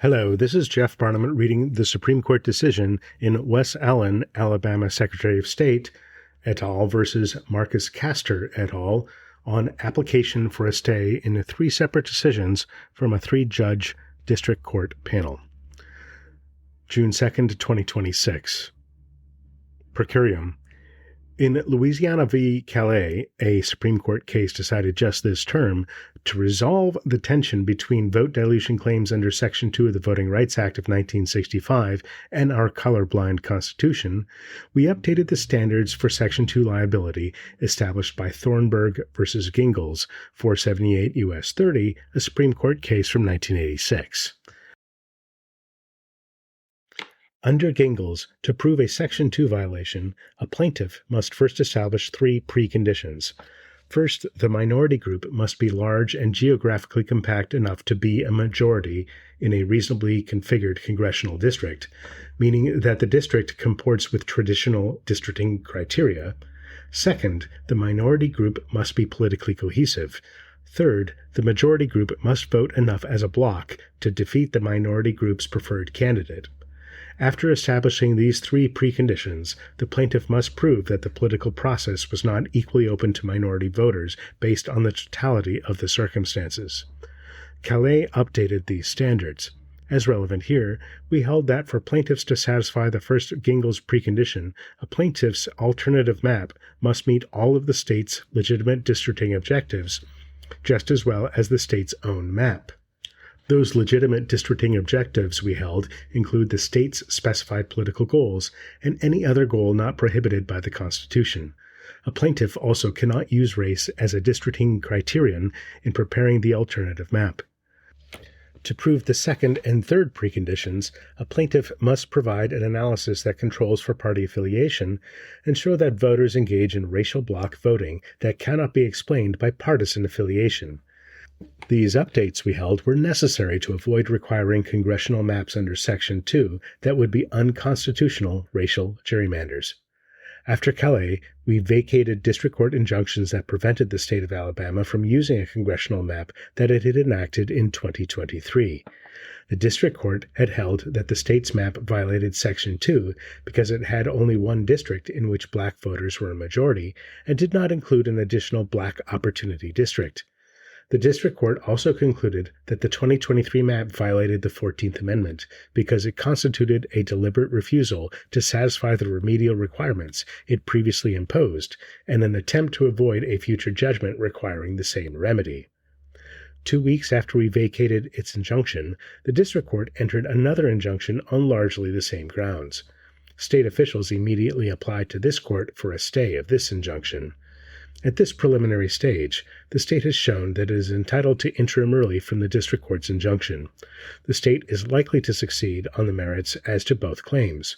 Hello, this is Jeff Barnum reading the Supreme Court decision in Wes Allen, Alabama Secretary of State, et al. Versus Marcus Castor, et al. On application for a stay in 3 separate decisions from a 3-judge district court panel. June 2nd, 2026. Per curiam. In Louisiana v. Callais, a Supreme Court case decided just this term, to resolve the tension between vote dilution claims under Section 2 of the Voting Rights Act of 1965 and our colorblind Constitution, we updated the standards for Section 2 liability established by Thornburg v. Gingles, 478 U.S. 30, a Supreme Court case from 1986. Under Gingles, to prove a Section 2 violation, a plaintiff must first establish 3 preconditions. First, the minority group must be large and geographically compact enough to be a majority in a reasonably configured congressional district, meaning that the district comports with traditional districting criteria. Second, the minority group must be politically cohesive. Third, the majority group must vote enough as a bloc to defeat the minority group's preferred candidate. After establishing these 3 preconditions, the plaintiff must prove that the political process was not equally open to minority voters based on the totality of the circumstances. Callais updated these standards. As relevant here, we held that for plaintiffs to satisfy the first Gingles precondition, a plaintiff's alternative map must meet all of the state's legitimate districting objectives, just as well as the state's own map. Those legitimate districting objectives, we held, include the state's specified political goals and any other goal not prohibited by the Constitution. A plaintiff also cannot use race as a districting criterion in preparing the alternative map. To prove the second and third preconditions, a plaintiff must provide an analysis that controls for party affiliation and show that voters engage in racial bloc voting that cannot be explained by partisan affiliation. These updates, we held, were necessary to avoid requiring congressional maps under Section 2 that would be unconstitutional racial gerrymanders. After Callais, we vacated district court injunctions that prevented the state of Alabama from using a congressional map that it had enacted in 2023. The district court had held that the state's map violated Section 2 because it had only one district in which black voters were a majority and did not include an additional black opportunity district. The district court also concluded that the 2023 map violated the 14th Amendment because it constituted a deliberate refusal to satisfy the remedial requirements it previously imposed and an attempt to avoid a future judgment requiring the same remedy. 2 weeks after we vacated its injunction, the district court entered another injunction on largely the same grounds. State officials immediately applied to this court for a stay of this injunction. At this preliminary stage, the state has shown that it is entitled to interim relief from the district court's injunction. The state is likely to succeed on the merits as to both claims.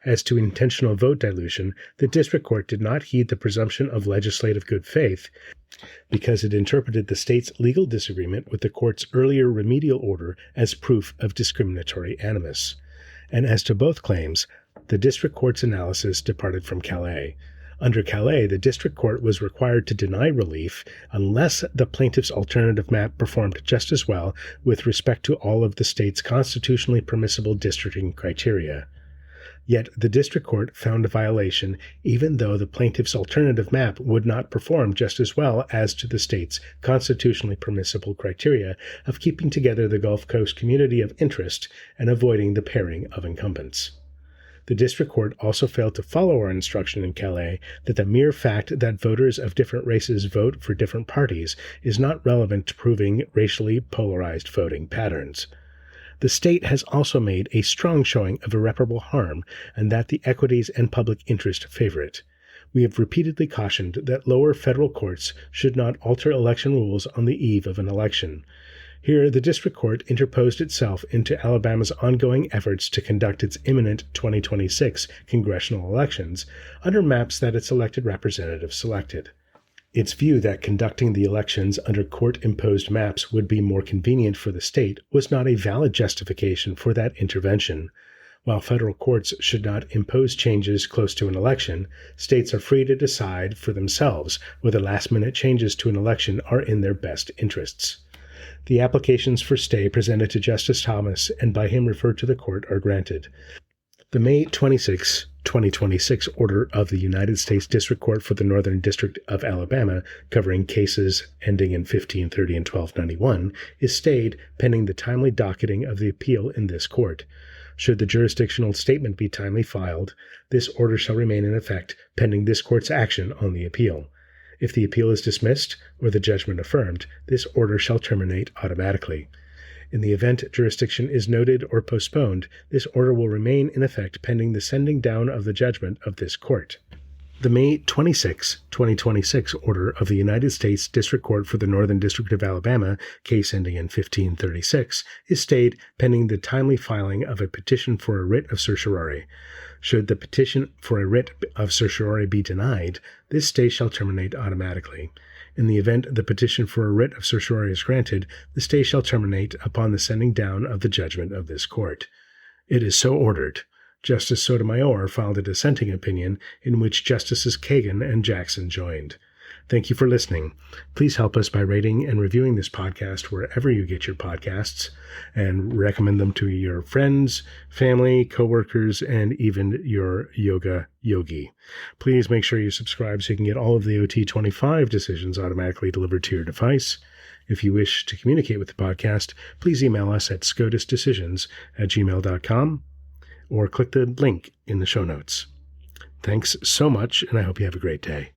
As to intentional vote dilution, the district court did not heed the presumption of legislative good faith because it interpreted the state's legal disagreement with the court's earlier remedial order as proof of discriminatory animus. And as to both claims, the district court's analysis departed from Callais. Under Callais, the district court was required to deny relief unless the plaintiff's alternative map performed just as well with respect to all of the state's constitutionally permissible districting criteria. Yet the district court found a violation even though the plaintiff's alternative map would not perform just as well as to the state's constitutionally permissible criteria of keeping together the Gulf Coast community of interest and avoiding the pairing of incumbents. The district court also failed to follow our instruction in Callais that the mere fact that voters of different races vote for different parties is not relevant to proving racially polarized voting patterns. The state has also made a strong showing of irreparable harm and that the equities and public interest favor it. We have repeatedly cautioned that lower federal courts should not alter election rules on the eve of an election. Here, the district court interposed itself into Alabama's ongoing efforts to conduct its imminent 2026 congressional elections under maps that its elected representatives selected. Its view that conducting the elections under court-imposed maps would be more convenient for the state was not a valid justification for that intervention. While federal courts should not impose changes close to an election, states are free to decide for themselves whether last-minute changes to an election are in their best interests. The applications for stay presented to Justice Thomas and by him referred to the court are granted. The May 26, 2026 order of the United States District Court for the Northern District of Alabama, covering cases ending in 1530 and 1291, is stayed pending the timely docketing of the appeal in this court. Should the jurisdictional statement be timely filed, this order shall remain in effect pending this court's action on the appeal. If the appeal is dismissed or the judgment affirmed, this order shall terminate automatically. In the event jurisdiction is noted or postponed, this order will remain in effect pending the sending down of the judgment of this court. The May 26, 2026 order of the United States District Court for the Northern District of Alabama, case ending in 1536, is stayed pending the timely filing of a petition for a writ of certiorari. Should the petition for a writ of certiorari be denied, this stay shall terminate automatically. In the event the petition for a writ of certiorari is granted, the stay shall terminate upon the sending down of the judgment of this court. It is so ordered. Justice Sotomayor filed a dissenting opinion in which Justices Kagan and Jackson joined. Thank you for listening. Please help us by rating and reviewing this podcast wherever you get your podcasts, and recommend them to your friends, family, coworkers, and even your yoga yogi. Please make sure you subscribe so you can get all of the OT25 decisions automatically delivered to your device. If you wish to communicate with the podcast, please email us at scotusdecisions@gmail.com or click the link in the show notes. Thanks so much, and I hope you have a great day.